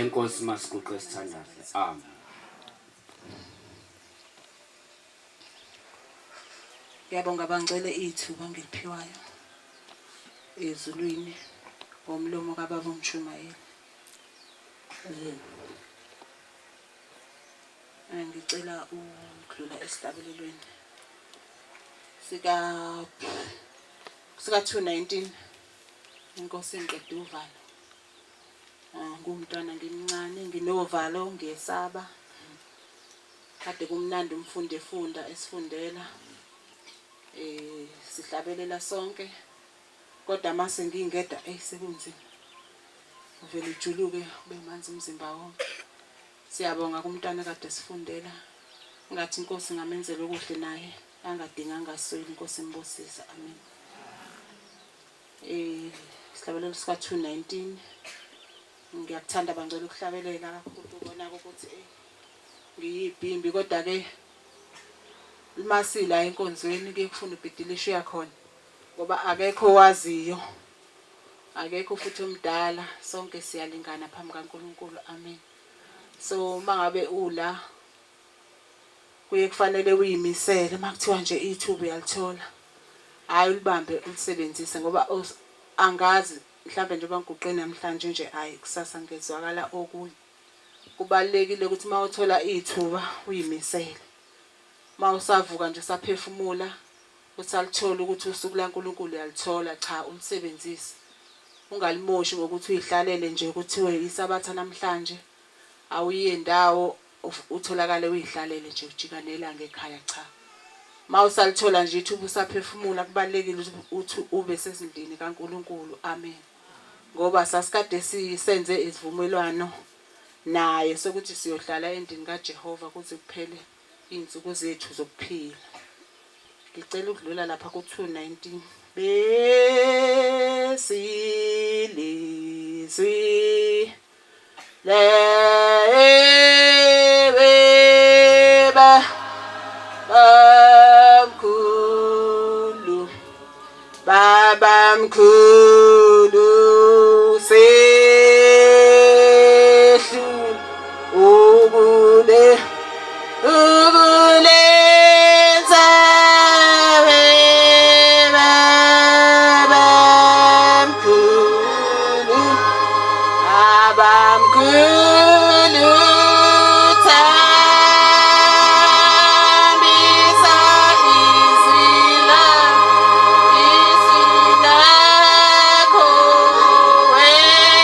Inkosi masiguqe sithandaze. Amen. Ngiyabonga bangcwele ithuba ngiliphiwayo ezulwini ngomlomo kaBaba uMshumayeli. Ngicela ukudlula esihlabelelweni sika 219 Inkosi ngiqeda uvalo. Ngumntwana ngimncane nginovalo ngiyesaba. Kade kumnandi umfunda esifundela sihlabelela sonke kodwa mase ngingeda sekunzima uvela ujuluke ube manzi umzimba wonke. Siyabonga kumntwana kade sifundela ngathi Inkosi ngamenzela okuhle naye angadinga ngasweli. Inkosi imbusisa. Amen. Sihlabelelo sika 219 ngiyakuthanda bangcwele ukuhlabelela kakhulu ubona ukuthi ngiyibhimbi kodwa ke limasila enkonzweni ke kufuna ubhidilisha yakhona ngoba akekho waziyo akekho futhi umdala sonke siyalingana phambi kaNkulunkulu. Amen. So mangabe ula kuye kufanele uyimisele makuthiwa nje ithuba uyalithola hayi ulibambe ulisebenzise ngoba angazi mhlawumbe nje banguqe namhlanje nje hayi kusasa ngezwakala okunye. Kubalekile ukuthi mawuthola ithuba uyimisele mawusavuka nje saphefumula usalithola ukuthi usuku laNkulunkulu uyalithola cha ulisebenzise ungalimoshi ngokuthi uyihlalele nje ukuthi yesabatha namhlanje awuyiye ndawo utholakale uyihlalele nje ujikanela ngekhaya cha. Mawusalithola nje ithuba usaphefumula kubalekile ukuthi ube sesindlini kaNkulunkulu. Amen. Ngoba sasikade sisenze isivumelwano naye sokuthi siyohlala endini kaJehova kuze kuphele insuku zethu zokuphila. Ngicela ukudlula lapha ku 219 besilizwi leba bamkhulu babamkhulu sehlu ukulenza babamkhulu abamkhulu thambisa izwi lakho wena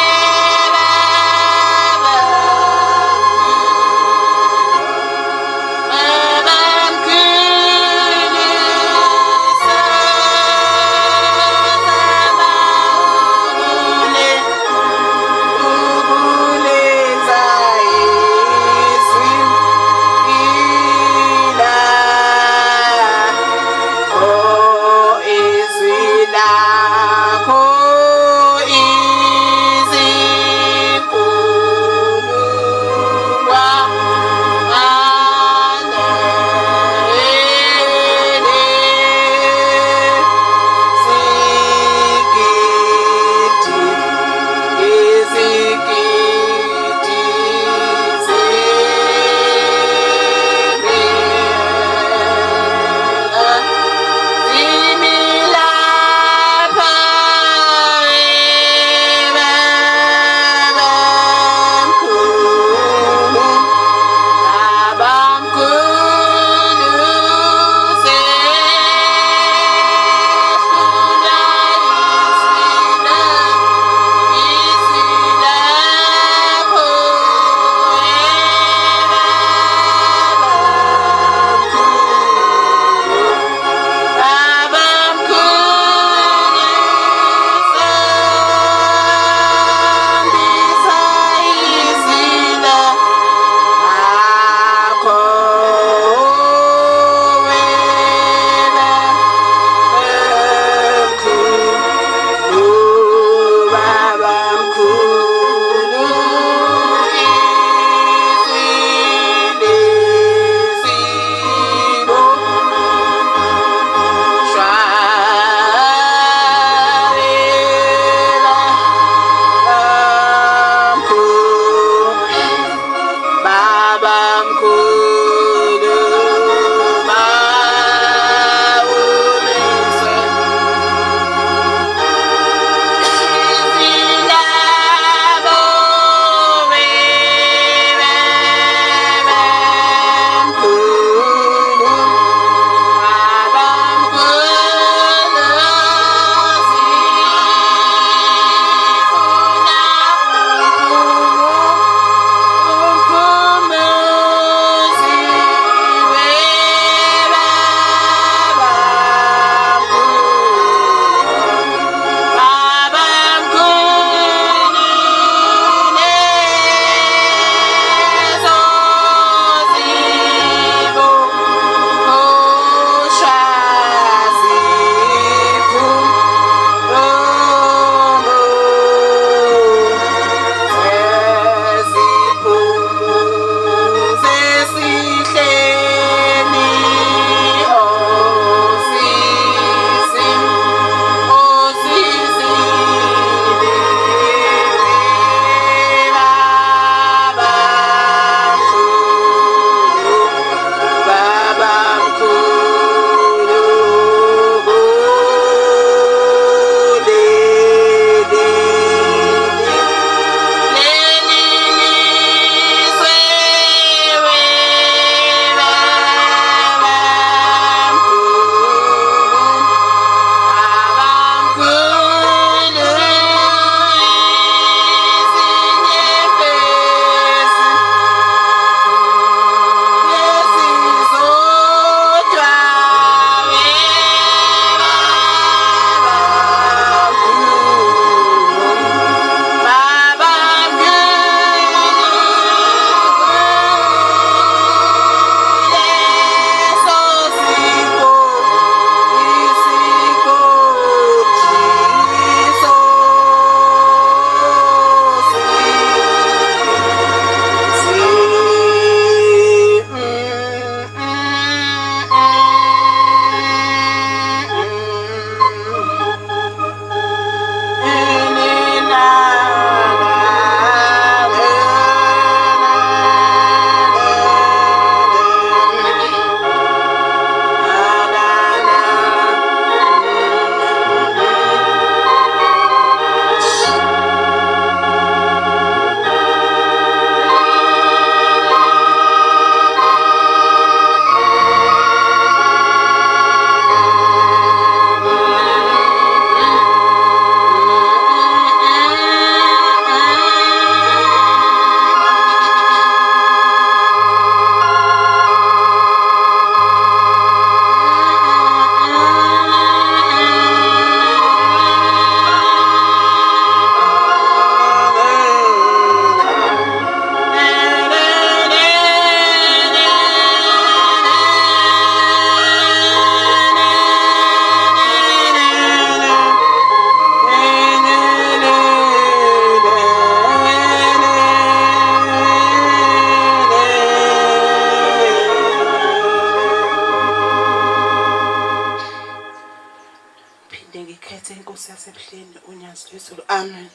ngiphinde ngikhethe inkosi yasebuhleni unyazi lwezulu. Amen.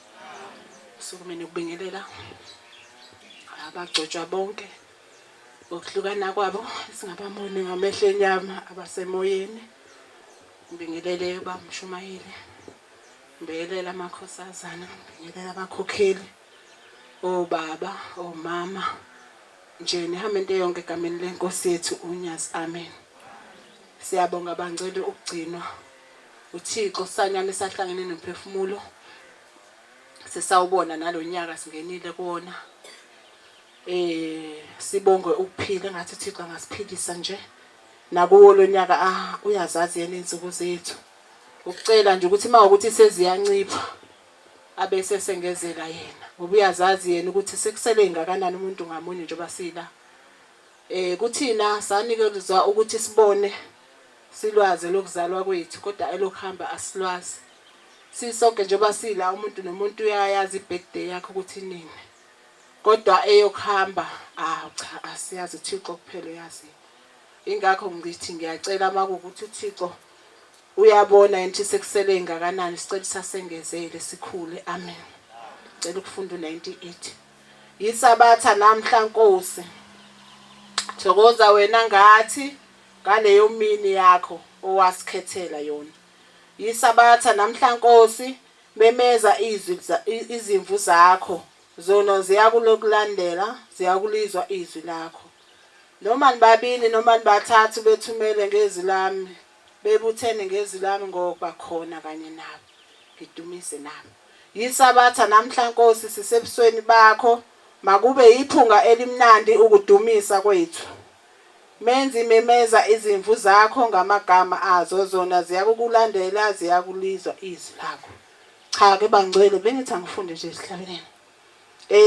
Sukumene ukubingelela abagcotshwa bonke okuhlukana kwabo singabamoni ngamehlo enyama abasemoyeni. Ngibingelele bamshumayeli. Ngibingelela amakhosazana, ngibingelela abakhokheli, obaba, omama. Nje nihambe into yonke egameni lenkosi yethu unyazi. Amen. Siyabonga bangcwele ukugcinwa uThixo sanyana sahlangene nomphefumulo. Sesawubona nalonyaka singenile kuona. Sibonge ukuphila ngathi uThixo angasiphilisa nje. Nakuwo lonyaka uyazazi yena insuku zethu. Ukucela nje ukuthi mawukuthi seziyancipha abese sengezela yena. Ngoba uyazazi yena ukuthi sekusele ingakanani umuntu ngamunye njengoba sila. Kuthina sanikezwa ukuthi sibone silwaze lokuzalwa kwethu kodwa elokuhamba asilwazi. Sisonke njengoba sila umuntu nomuntu uyayazi ibirthday yakhe ukuthi nini. Kodwa eyokuhamba cha asiyazi uThixo kuphela uyazi. Ingakho ngithi ngiyacela makukuthi uThixo uyabona yena sekusele ingakanani sicela sasengezele sikhule. Amen. Ngicela ukufunda u98. Yesabatha namhla Nkosi. Thokoza wena ngathi ngaleyo mini yakho owasikhethela yona. Yesabatha namhla Nkosi memeza izimvu zakho zona ziyakulokulandela ziyakulizwa izwi lakho. Noma nibabili noma nibathathu bethumele ngezwi lami bebuthene ngezwi lami ngoba khona kanye nabo ngidumise nabo. Yesabatha namhla Nkosi sisebusweni bakho makube iphunga elimnandi ukudumisa kwethu. Menzi memeza izimvu zakho ngamagama azo zona ziyakulandela ziyakulizwa izwi lakho. Cha ke bangcwele bengithi angifunde nje esihlabeleni.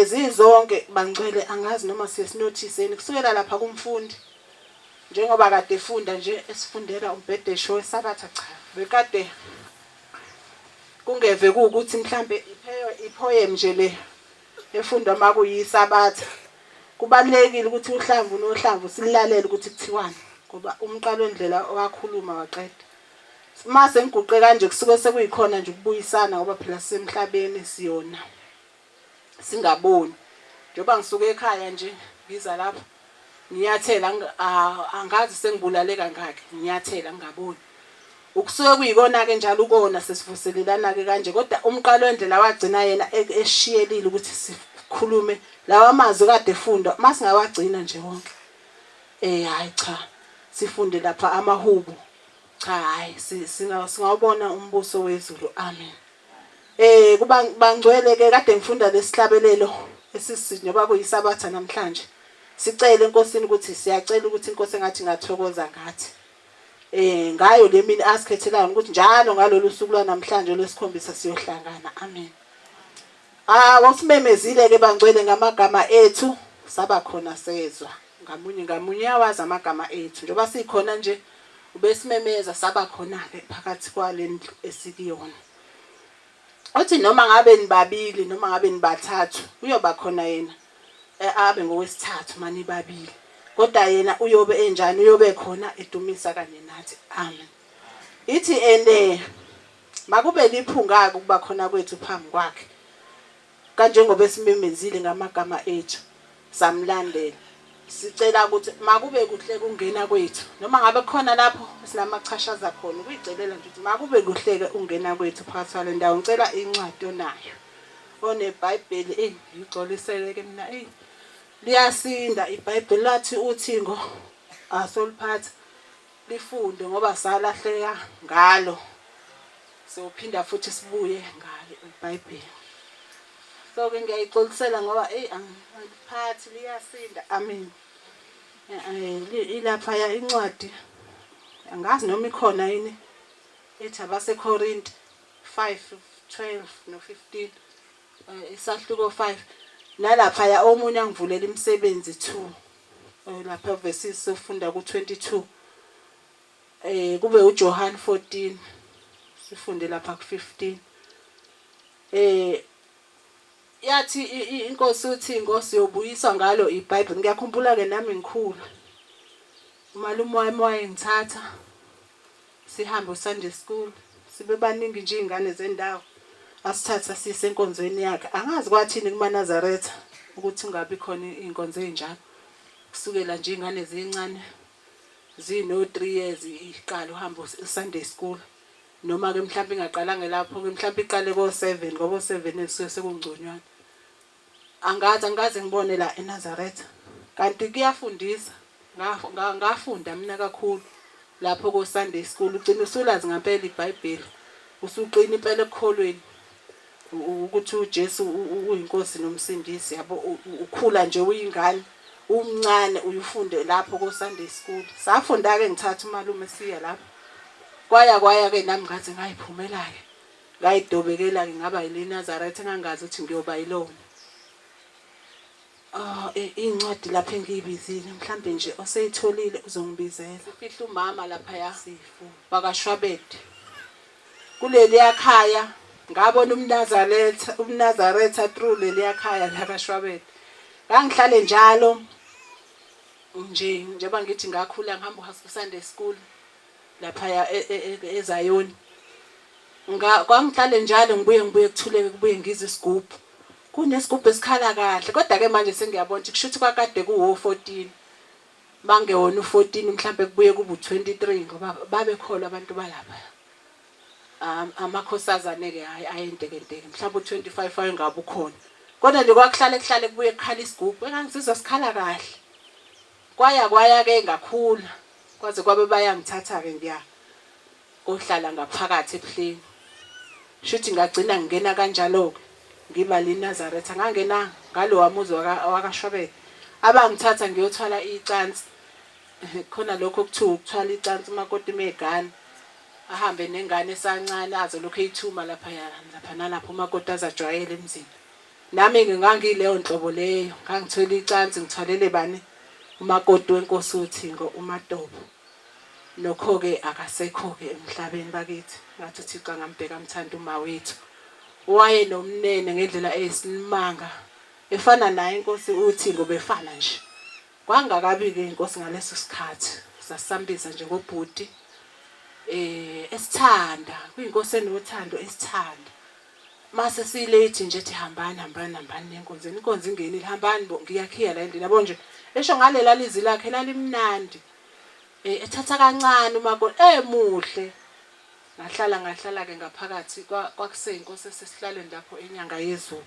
Zizonke bangcwele angazi noma siyesinothiseni kusukela lapha kumfundi. Njengoba kade efunda nje esifundela umbhedesho wesabatha cha. Bekade kungeve ukuthi mhlambe ipoem nje le efundwa makuyisabatha. Kubalekile ukuthi uhlamvu nohlamvu silalele ukuthi kuthiwani ngoba umqalo wendlela owakhuluma waqeda. Mase ngiguqe kanje kusuke sekuyikhona nje ukubuyisana ngoba phela semhlabeni siyona. Singaboni. Njoba ngisuke ekhaya nje ngiza lapha ngiyathela angazi sengibulale kangaki ngiyathela ngingaboni. Ukusuke kuyikona ke njalo ukona sesivuselelana ke kanje kodwa umqalo wendlela wagcina yena eshiyelile ukuthi sikhulume lawa amazwi kade efundwa masingawagcina nje wonke. Hayi cha sifunde lapha amahubo. Cha hayi singawubona umbuso wezulu. Amen. Kuba bangcwele ke kade ngifunda lesihlabelelo esisithi njoba kuyisabatha namhlanje. Sicela enkosini ukuthi siyacela ukuthi inkosi engathi ngathokoza ngathi. Ngayo le mini asikhethelayo ukuthi njalo ngalolu suku lwanamhlanje lesikhombisa siyohlangana. Amen. Wasimemezile ke bangcwele ngamagama ethu saba khona sezwa. Ngamunye yawazi amagama ethu. Njoba sikhona nje ubesimemeza saba khona ke phakathi kwalendlu esikiyona. Othi noma ngabe nibabili noma ngabe nibathathu uyoba khona yena abe ngowesithathu mani babili. Kodwa yena uyobe enjani uyobe khona edumisa kanye nathi. Amen. Ithi makube liphunga ukuba khona kwethu phambi kwakhe. Kanje ngoba esimemezile ngamagama ethu samlandela. Sicela ukuthi makube kuhle kungena kwethu noma ngabe khona lapho sinamachashaza khona ukuyicelela nje ukuthi makube kuhleke ungena kwethu phakathi kwale ndawo. Ngicela incwadi onayo oneBhayibheli ngixolisele ke mina liyasinda iBhayibheli lathi uThingo asoliphatha lifunde ngoba salahleka ngalo siyophinda futhi sibuye ngalo iBhayibheli. So ke ngiyayixolisela ngoba angiphathi liyasinda. Amen. Ilapha ya incwadi angazi noma ikhona yini ethi abaseKorinti 5:12 no15 isahluko 5 nalapha ya omunye angivulela imisebenzi 2 lapha verses sifunda ku22 kube uJohn 14 sifunde lapha ku15 yathi inkosi uthi inkosi yobuyiswa ngalo iBhayibheli. Ngiyakhumbula ke nami ngikhulu umalume wami wayengithatha sihambe uSunday school sibe baningi nje izingane zendawo asithatha sise enkonzweni yakhe angazi kwathini kumaNazaretha ukuthi ungabi khona inkonzo ezinjalo kusukela nje izingane ezincane zino 3 years iqala uhamba Sunday school noma ke mhlawumbe ingaqalanga lapho ke mhlawumbe iqale ko 7 ngoba 7 esuke sekungconywana angazi ngibone la eNazaretha kanti kuyafundisa ngafunda mina kakhulu lapho ko Sunday school ugcina usulazi ngempela iBhayibheli usuqina impela ekukholweni ukuthi uJesu uyinkosi nomsindisi yabo ukhula nje uyingane umncane uyifunde lapho ko Sunday school safunda ke ngithatha umalume siya lapho kwaya ke nami ngathi ngayiphumela ke ngayidobekela ke ngaba yileNazaretha engangazi ukuthi ngiyoba yilona incwadi lapha engiyibizile mhlambe nje oseyitholile uzongibizela sifihla umama lapha ya sifu bakashwabede kuleli yakhaya ngabona umNazaretha through leli yakhaya lakashwabede ngangihlale njalo njengoba ngithi ngakhula ngihamba Sunday school lapha ya eZayoni kwangihlale njalo ngibuye kuthuleke kubuye ngizwe isigubhu kunesigubhu esikhala kahle kodwa ke manje sengiyabona ukuthi kushuthi kwakade kuwo 14 bangewona u14 mhlambe kubuye kubu 23 ngoba babekhola abantu balapha amakhosazane ke ayendekendeke mhlawumbe u25 ayengabe ukhona kodwa nje kwakuhlale kubuye kukhala isigubhu engangizizwa sikhala kahle kwaya ke ngakhula kwaze kwabe bayangithatha ke ngiya ohlala ngaphakathi ebuhleni shuthi ngagcina ngena kanjalo ke ngiba leNazaretha ngangena ngalo wamuzi wakashwabede abangithatha ngiyothwala icansi khona lokho kuthiwa ukuthwala icansi umakoti megane ahambe nengane esancane azo lokho eyithuma lapha nalapho umakoti azajwayele emzini nami ngangileyo nhlobo leyo ngangithola icansi ngithwalele bani umakoti wenkosi uThingo uMatobo nokho ke akasekho ke emhlabeni bakithi ngathi uThixo ngambheka amthanda uma wethu waye nomnene ngendlela eyisimanga efana naye inkosi uThingo befana nje kwangakabi ke inkosi ngaleso sikhathi sasambisa nje ngobhuti esithanda kuyinkosi enothando esithanda mase silate nje ethi hambani nenkonzweni inkonzo ingenile hambani ngiyakhiya la endlini yabo nje esho ngalela lizi lakhe lalimnandi ethatha kancane umakoti emuhle ngahlala ke ngaphakathi kwakuseyinkosi esesihlalweni lapho enyanga yezulu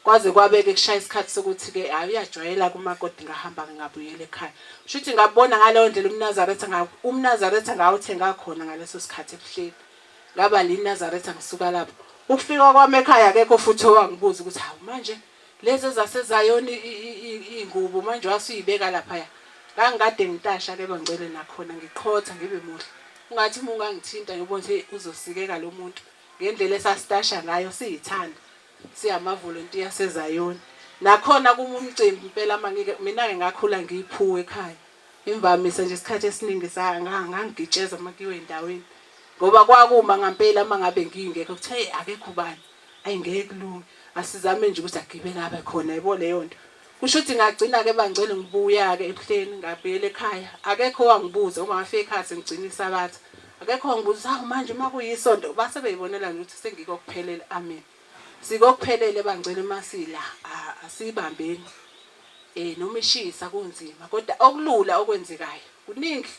kwaze kwabeke kushaya isikhathi sokuthi ke ayajwayela kumakoti ngahamba ngabuyela ekhaya shuthi ngabona ngaleyo ndlela umNazaretha ngawuthenga khona ngaleso sikhathi ebuhleni ngaba leNazaretha ngisuka lapho ukufika kwami ekhaya akekho futhi owangibuza ukuthi hawu manje lezi zasezayoni ingubo manje wasuyibeka lapha ngangikade ngitasha ke bangcwele nakhona ngiqhotha ngibe muhle ungathi uma ungangithinta ngibona ukuthi uzosikeka lo muntu ngendlela esasitasha ngayo siyithanda siyamavolontiya asezayoni nakhona kuma umcimbi impela mina ke ngakhula ngiyiphuwe ekhaya imvamisa nje isikhathi esiningi ngangigitsheza makiwe endaweni ngoba kwakuma ngempela mangabe ngingekho ukuthi hey akekho bani ayingeke kulunge asizame nje ukuthi agibele abe khona yebo leyo nto kusho ukuthi ngagcina ke bangcwele ngibuya ke ebuhleni ngabuyela ekhaya akekho wangibuza uma ngafika ekhaya sengigcina isabatha akekho wangibuza hawu manje makuyisonto base beyibonela ukuthi sengikokuphelele amen sikokuphelele bangcwele masila asibambeni noma ishisa kunzima kodwa okulula okwenzekayo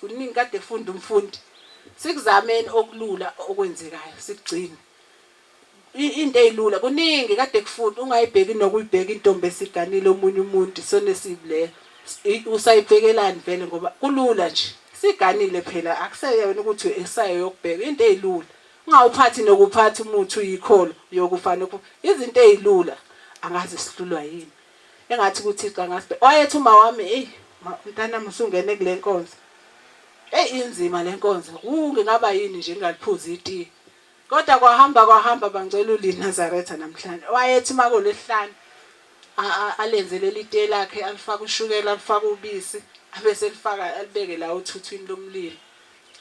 kuningi kade efunda umfundi sikuzameni okulula okwenzekayo sikugcina into ezilula kuningi kade kufunda ungayibheki nokuyibheka intombi esiganile omunye umuntu sonesibule usayibhekelani vele ngoba kulula nje siganile phela akuseyona ukuthi esayo yokubheka into ezilula ungawuphathi nokuphatha umuthi uyikholo yokufana izinto ezilula angazi sihlulwa yini engathi uThixo angasibheka wayethi uma wami mntana musungene kule nkonzo inzima le nkonzo ngingaba yini nje ngaliphuza itiye kodwa kwahamba bangcwele uLeNazaretha namhlanje wayethi makolesihlanu alenzele litiye lakhe alifaka ushukela alifaka ubisi abese elifaka alibeke la uthuthwini lomlilo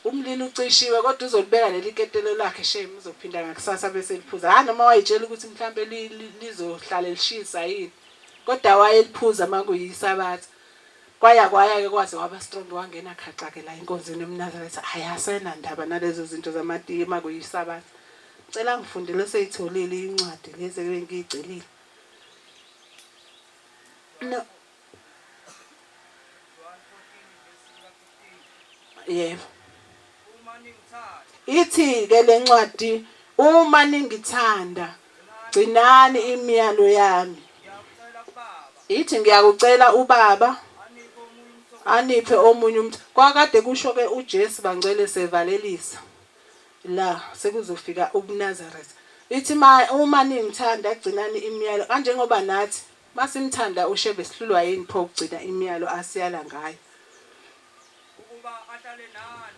umlilo ucishiwe kodwa uzolibeka leli ketelo lakhe shame uzophinda ngakusasa bese liphuza noma wayitshela ukuthi mhlambe lizohlala lishisa yini kodwa wayeliphuza makuyisabatha kwaya ke kwaze waba strong wangena khaxa ke la inkonzweni yomNazaretha ayasena ndaba nalezo zinto zamatiye makuyisabatha cela ngifundele seyitholile incwadi lezi bengiyicelile. No. Yebo. Ithi ke lencwadi uma ningithanda gcinani imiyalo yami. Ithi ngiyakucela ubaba aniphe omunye umuntu. Kwakade kusho ke uJesu bangcwele sevalelisa. La sekuzofika ubuNazaretha. Ithi uma ningithanda gcinani imiyalo kanjengoba nathi masimthanda ushebe sihlulwa yini pho ukugcina imiyalo asiyala ngayo. Ukuba ahlale nani.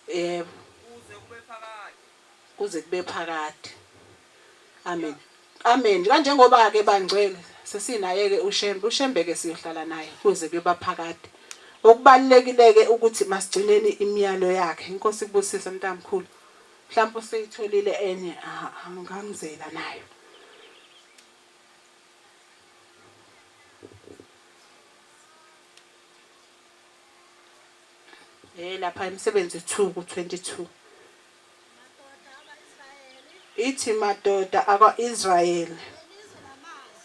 Yebo. Kuze kube phakade. Amen. Amen. Kanjengoba ke bangcwele sesinaye ke ushembe ke siyohlala naye kuze kuyoba phakade. Okubalekile ke ukuthi masigcineni imiyalo yakhe. Inkosi kubusise mntamkhulu. Mhlawumbe useyitholile enye angangizela nayo. Lapha imisebenzi 2 ku22. Ithi madoda akwa-Israyeli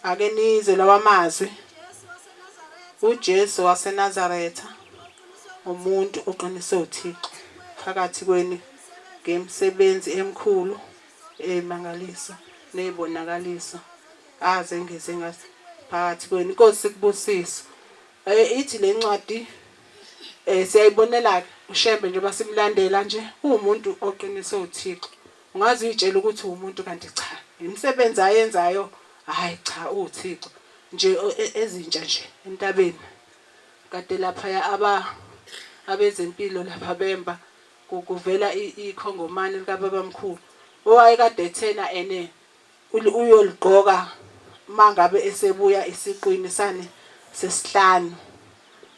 ake nizwe lawamazwi uJesu waseNazaretha umuntu oqinise uThixo phakathi kweni ngemisebenzi emikhulu emangaliso nezibonakaliso azengeze ngathi phakathi kweni. Inkosi kubusisa. Ithi lencwadi siyayibonela ushembe nje basimlandela nje umuntu oqinise uThixo. Ungazi uyitshela ukuthi umuntu kanti cha. Imisebenzi ayenzayo hayi cha uThixo nje ezintsha nje entabeni. Kade lapha abezempilo lapha bemba kuvela ikhongomani lika babamkhulu. Owayekade ethena ene uyoligqoka mangabe esebuya isiqwini sane sesihlanu.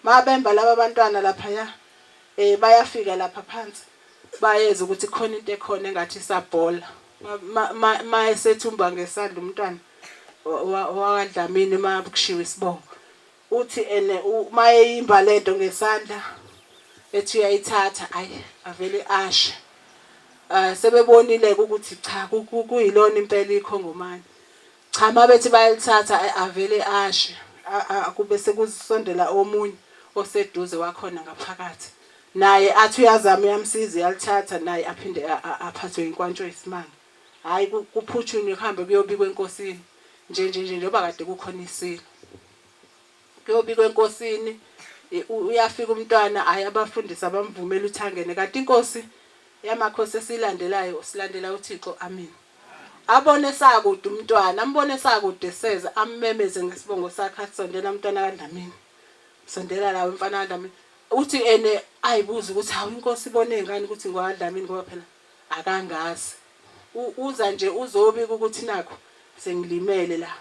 Mabemba laba bantwana lapha bayafika lapha phansi bayeza ukuthi khona into ekhona engathi isabhola. Mayesethumba ngesandla umntwana wakadlamini makushiwe isibongo. Uthi ene mayeyimba lento ngesandla ethi uyayithatha ayi avele ashe. Sebebonile ukuthi cha kuyilona impela ikhongomani. Cha mabethi bayalithatha avele ashe. Kube sekuzisondela omunye oseduze wakhona ngaphakathi. Naye athi uyazama uyamsiza yalithatha naye aphinde aphathwe inkwantsho yesimanga. Hayi kuphuthunywe kuhambe kuyobikwa enkosini. Njengoba kade kukhona isilo. Kuyobikwa enkosini uyafika umntwana hayi abafundisi abamvumela uthangene kanti inkosi yamakhosi esilandelayo silandela uThixo. Amen. Abone sakude umntwana ambone sakude seza ammemeze ngesibongo sakhe asondela umntwana kaDlamini. Sondela lawo umfana kaDlamini. Uthi ene ayibuza ukuthi hawu inkosi ibone ngani ukuthi ngwaDlamini ngoba phela akangazi. Uza nje uzobika ukuthi nakho sengilimele la.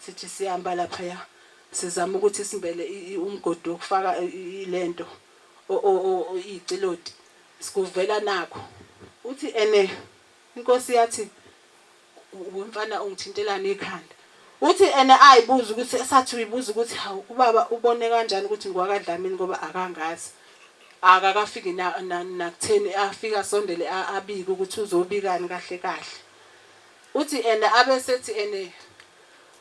Sithi sihamba lapha ya. Sizama ukuthi simbele umgodi wokufaka ilento icilodi. Sikuvela nakho. Uthi ene inkosi yathi umfana ungithintelana ikhanda. Uthi ene ayibuza ukuthi esathi uyibuza ukuthi hawu ubaba ubone kanjani ukuthi ngwakaDlamini ngoba akangazi. Akakafiki nakutheni afika sondele abike ukuthi uzobikani kahle kahle. Uthi ene abesethi ene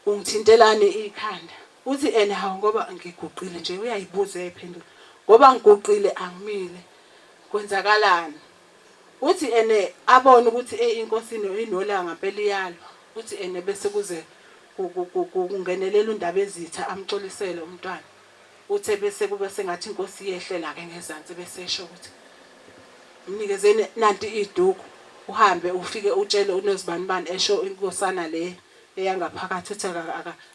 ungithintelane ikhanda. Uthi ene hawu ngoba ngiguqile nje uyayibuza uyayiphendula. Ngoba ngiguqile angimile. Kwenzakalani? Uthi ene abone ukuthi inkosini inolanga ngempela iyalwa. Uthi ene bese kuze kungenelela undaba ezitha amxolisele umntwana. Uthe bese kube sengathi inkosi iyehlela ke ngezantsi bese esho ukuthi mnikezeni nanti iduku uhambe ufike utshele unozibanibani esho inkosana le eyangaphakathi uthi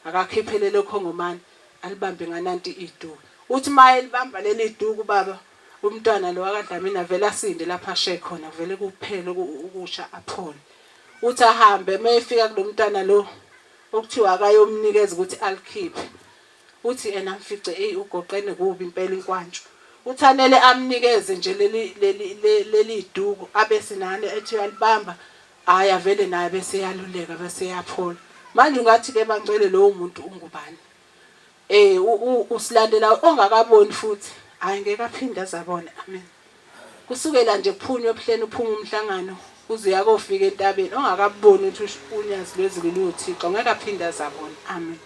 akakhiphelele okhongomani alibambe ngananti iduku. Uthi maye libamba leli duku baba umntwana lo wakaDlamini avela asinde lapha ashe khona vele kuphele ukusha aphole. Uthi ahambe mayefika kulomntwana lo okuthiwa akayomnikeza ukuthi alikhiphe. Uthi ena mfice ugoqene kubi impela inkwantsho. Uthanele amnikeze nje leli duku abese nane ethi uyalibamba hayi avele naye bese yaluleka bese yaphola. Manje ungathi ke bangcwele lo muntu ungubani? Usilandela ongakaboni futhi hayi ngeke aphinde azabone. Amen. Kusukela nje kuphunywe ebuhleni uphuma umhlangano uze yakofika entabeni ongakaboni ukuthi unyazi lwezulu luthixo ngeke aphinde azabona. Amen.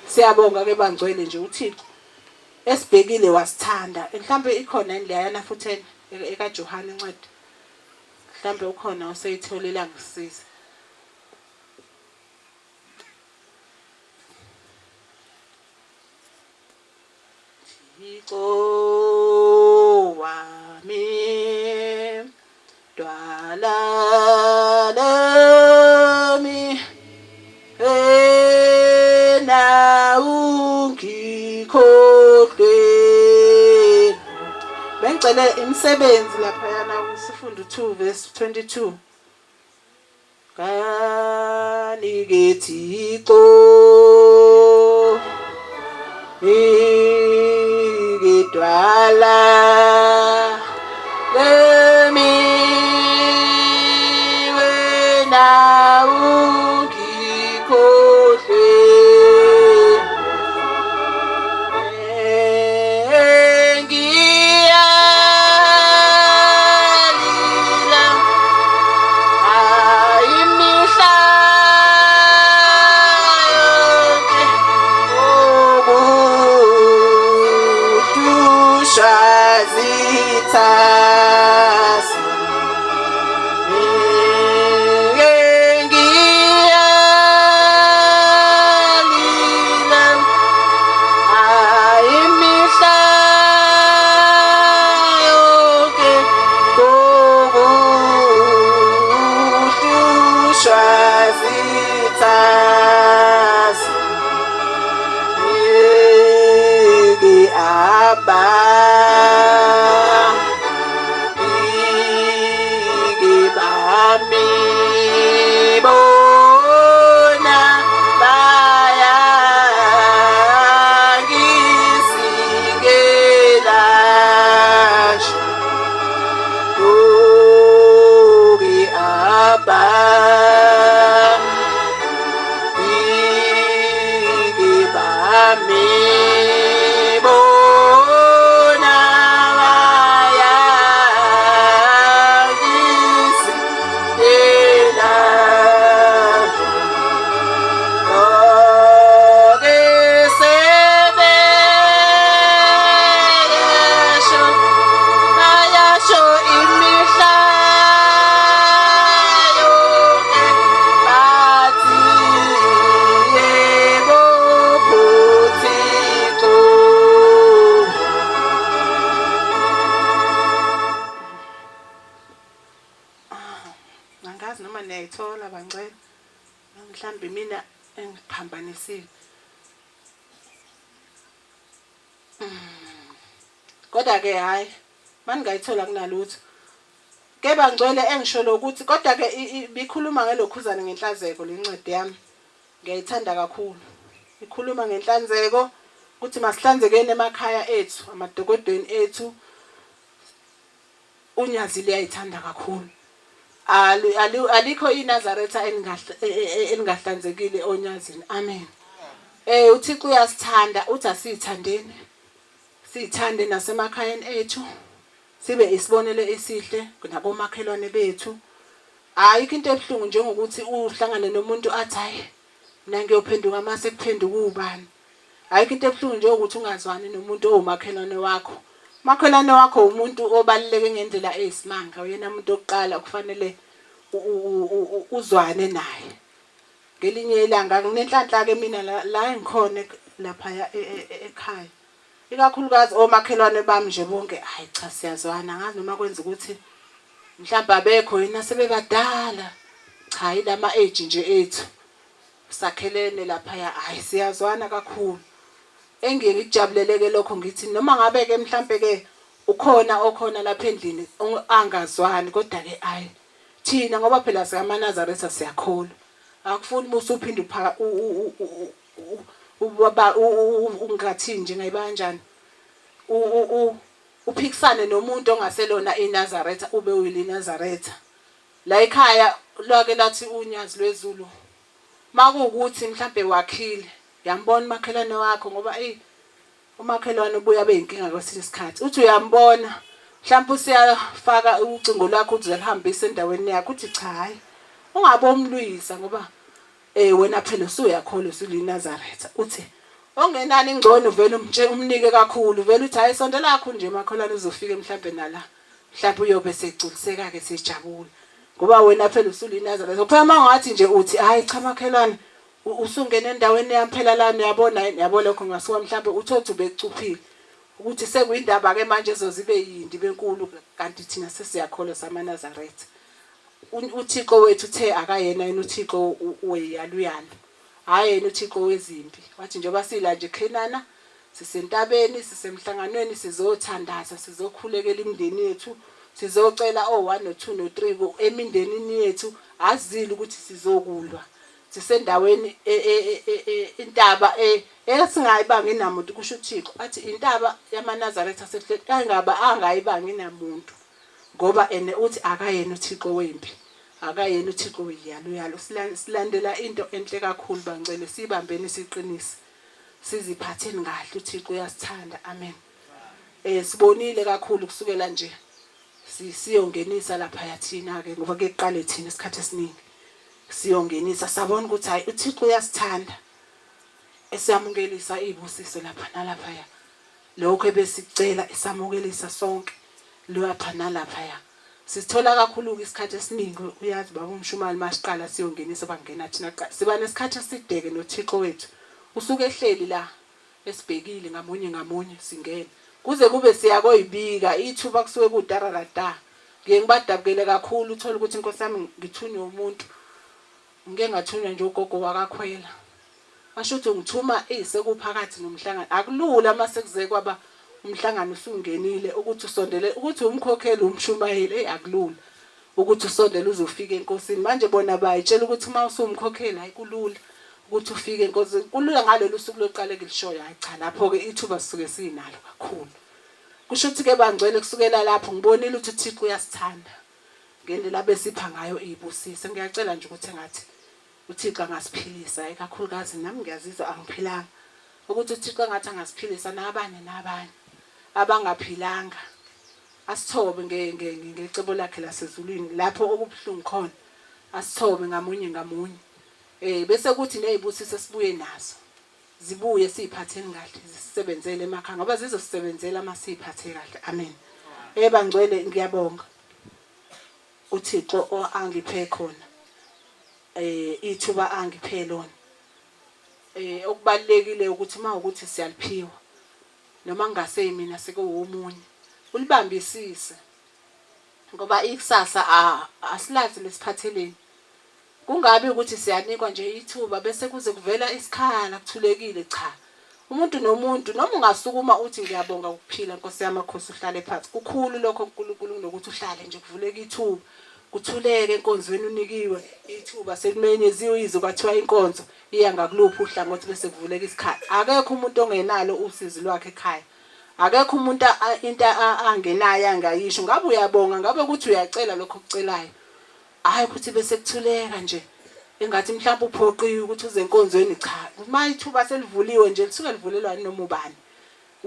Siyabonga ke bangcwele nje uThixo esibhekile wasithanda. Mhlambe ikhona indlela futhi eka Johana incwadi. Mhlambe ukhona oseyitholela ngisiza. Thixo wami dwala lami na ungikhohlwe. Bengicela imisebenzi lapha yana kusifunda 2 verse 22. Kanike Thixo ngidwala lami wena ungikhohlwe. Mhlambe mina engiphambanisile. Kodwa ke hayi maningayithola kunalutho. Ke bangcwele engisho lokuthi kodwa ke bikhuluma ngelokhuzana ngenhlazeko lencwadi yami. Ngiyayithanda kakhulu. Ikhuluma ngenhlanzeko ukuthi masihlanzekeni emakhaya ethu, amadokodweni ethu. Unyazi liyayithanda kakhulu. Alikho iNazaretha engahlanzekile onyazini. Amen. uThixo uyasithanda uthi asithandeni. Sithande nasemakhayeni ethu. Sibe isibonelo esihle nabomakhelwane bethu. Ayikho into ebhlungu njengokuthi uhlangane nomuntu athi hayi mina ngiyophenduka mase kuphenduka ubani. Ayikho into ebhlungu njengokuthi ungazwani nomuntu owumakhelwane wakho. Makhelwane wakho umuntu obaluleke ngendlela eyisimanga. Uyena umuntu oqala kufanele uzwane naye. Ngelinye ilanga nginenhlanhla ke mina la engikhona lapha ekhaya. Ikakhulukazi omakhelwane bami nje bonke hayi cha siyazwana ngazi noma kwenza ukuthi mhlawumbe abekho yena sebebadala. Cha ilama age nje ethu. Sakhelene lapha hayi siyazwana kakhulu. Engikujabuleleke lokho ngithi noma ngabe ke mhlambe ke okhona lapha endlini angazwani kodwa ke ayi thina ngoba phela sikaManazaretha siyakholwa. Akufuni musu uphinde ungathini nje ngayiba kanjani uphikisane nomuntu ongaselona iNazaretha ube uyiliNazaretha. La ekhaya lwake lathi unyazi lwezulu makuwukuthi mhlambe wakhile yambona makhelwane wakho ngoba umakhelwane ubuya beyinkinga kwesinye isikhathi uthi uyambona mhlawumbe usiyafaka ucingo lwakho uzalihambisa endaweni yakho uthi cha hayi ungabomlwisa ngoba wena phela usuyakholwa usuliNazaretha uthi ongenani ingcono vele umnike kakhulu vele uthi hayi isonto lakho nje makholana uzofika mhlawumbe nala mhlawumbe uyobe segculiseka ke sejabula ngoba wena phela usuliNazaretha phela mangathi nje uthi hayi cha makhelwane usungena endaweni yamphela lana yabo lokho ngasuka mhlawumbe uthothi ubecuphile ukuthi sekuyindaba ke manje ezozibe yindi benkulu kanti thina sesiyakholwa samaNazaretha uThixo wethu uthe akayena yena uThixo weyaluyalo hayi yena uThixo wezimpi wathi njengoba sila nje khenana sisentabeni sisemhlanganweni sizothandaza sizokhulekela imindeni yethu sizocela o1 no2 no3 emindenini yethu azile ukuthi sizokulwa sisendaweni intaba esingayibanga inamuntu kusho uThixo athi intaba yamaNazaretha sehle angayibanga inamuntu ngoba ene uthi akayena uThixo wempi akayena uThixo weyaluyalo silandela into enhle kakhulu bangcele sibambeni siqinise siziphatheni kahle uThixo uyasithanda amen sibonile kakhulu kusukela nje siyongenisa lapha yathina ke ngoba ke qale thina isikhathi esiningi siyongenisa sabona ukuthi hayi uThixo uyasithanda esiyamukelisa izibusiso lapha nalapha ya lokho ebesicela esamukelisa sonke lapha nalapha ya sithola kakhulu isikhathi esiningi uyazi baba umshumali masiqala siyongenisa bangena thina siba nesikhathi esideke noThixo wethu usuke ehleli la esibhekile ngamunye singena kuze kube siyakoyibika ithuba kusuke kudararada ngeke ngibadabukele kakhulu uthola ukuthi inkosi yami ngithunywe umuntu ngeke ngathunywa nje ugogo wakakhwela asho ukuthi ngithuma sekuphakathi nomhlangano akulula mase kuze kwaba umhlangano usungenile ukuthi usondele ukuthi umkhokheli umshumayeli akulula ukuthi usondele uzofika enkosini manje bona bayitshela ukuthi uma usumkhokheli ayikulula ukuthi ufike enkosini kulula ngalolu suku loqale kilishoya hayi cha lapho ke ithuba sisuke sinalo kakhulu kusho ukuthi ke bangcwele kusukela lapho ngibonile ukuthi uThixo uyasithanda ngendlela besipha ngayo izibusiso ngiyacela nje ukuthi ngathi uThixo angasiphilisa ikakhulukazi nami ngiyazizwa angiphilanga ukuthi uThixo ngathi angasiphilisa nabanye abangaphilanga asithobe ngecebo lakhe lasezulwini lapho okubhlungu khona asithobe ngamunye bese kuthi nezibusiso sibuye nazo zibuye siphatheni kahle zisebenzele emakhaya ngoba zizosebenzela masiphathe kahle amen bangcwele ngiyabonga uThixo angiphe khona ithuba angiphe lona okubalekile ukuthi mawukuthi siyaliphiwa noma ngase mina sekuwomunye ulibambisise ngoba ikusasa asilazi lesiphatheleni kungabi ukuthi siyanikwa nje ithuba bese kuze kuvela isikhala kuthulekile cha umuntu nomuntu noma ungasukuma uthi ngiyabonga ukuphila Nkosi yamakhosi uhlale phansi kukhulu lokho uNkulunkulu nokuthi uhlale nje kuvuleka ithuba kuthuleke enkonzweni unikiwe ithuba sekumenyeziwe izwi kwathiwa inkonzo iya ngakuluphi uhlangothi bese kuvuleka isikhala akekho umuntu ongenalo usizi lwakhe ekhaya akekho umuntu into angenayo angayisho ngabe uyabonga ngabe ukuthi uyacela lokho okucelayo hayi ukuthi bese kuthuleka nje engathi mhlawumbe uphoqiwe ukuthi uze enkonzweni cha uma ithuba selivuliwe nje lisuke livulelwa noma ubani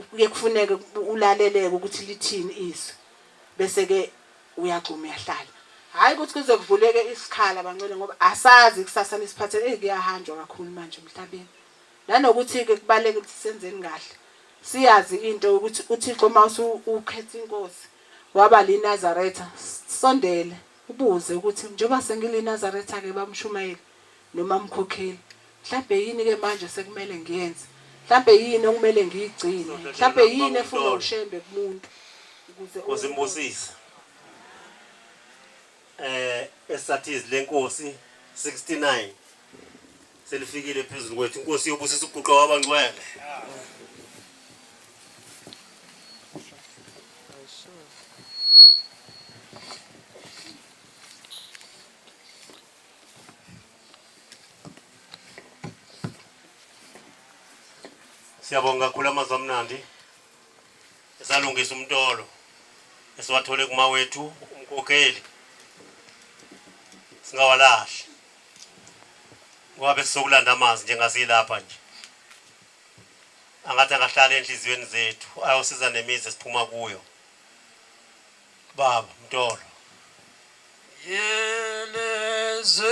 kuye kufuneke ulaleleke ukuthi lithini izwi bese ke uyagcuma uyahlala hayi ukuthi kuze kuvuleke isikhala bangcwele ngoba asazi kusasa lesiphathele kuyahanjwa kakhulu manje emhlabeni nanokuthi ke kubaleke ukuthi senzeni kahle siyazi into ukuthi uThixo mawusu ukhetha inkosi waba liNazaretha sondele ubuze ukuthi njengoba sengiliNazaretha ke bamshumayeli noma Mkhokheli mhlawumbe yini ke manje sekumele ngiyenze mhlawumbe yini okumele ngiyigcine mhlawumbe yini efuna ushembe kumuntu ukuze uzimbusisa esathizi lenkosi 69 selifikile phezulu kwethu inkosi yobusisa uguqa wabangcwele siyabonga kakhulu amazwi amnandi esalungisa umtolo esiwathole kuma wethu umkhokheli singawalahli ngoba sizokulanda amazi njengasilapha nje angathi angahlala enhliziyweni zethu ayosiza nemizi esiphuma kuyo baba Mtolo. Yeleze